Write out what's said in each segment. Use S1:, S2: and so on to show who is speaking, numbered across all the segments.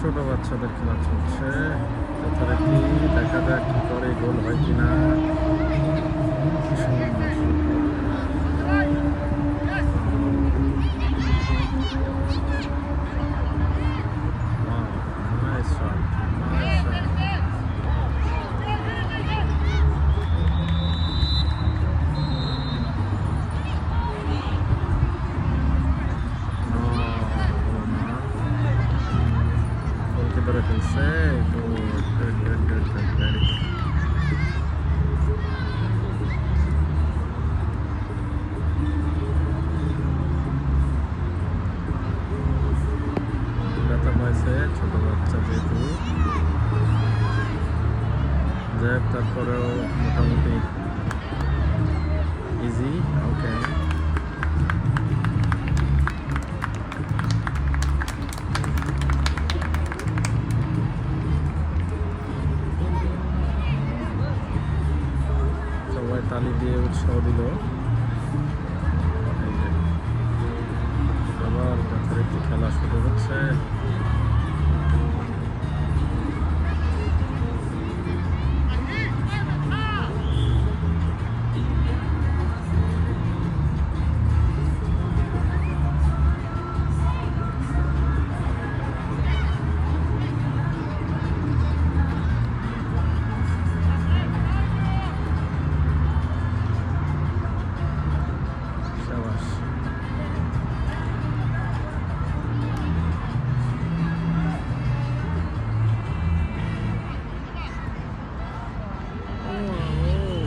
S1: ছোট বাচ্চাদের খেলা চলছে, যথারীতি দেখা যাক কি করে, গোল হয় কিনা। কি সুন্দর নাইস শট, নাইস শট। গোলকে ধরে ফেলছে, ভেরি ব্যথা পাইছে ছোট বাচ্চা যেহেতু, যাই হোক তারপরেও মোটামুটি ইজি। ওকে, সবাই তালি দিয়ে উৎসাহ দিল। এই যে আবার যথারীতি খেলা শুরু হচ্ছে। শাবাশ।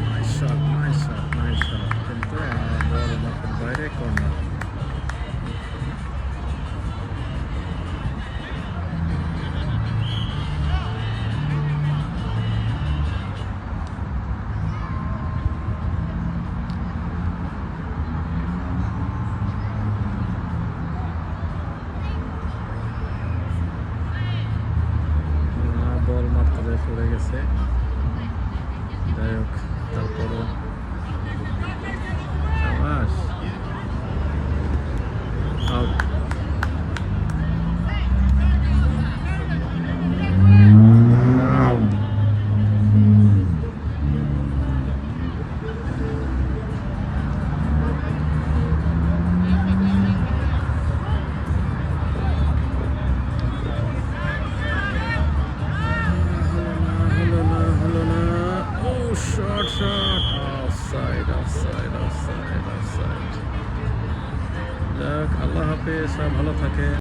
S1: Nice shot, nice shot, nice shot, কিন্তু বল মাঠের বাইরে, কর্নার। বল মারতে যায় পড়ে গেছে, যাই হোক তারপরও শাবাশ, out. Shot, shot, offside, offside, offside, offside. যাক, আল্লাহ হাফেজ, সব ভালো থাকে।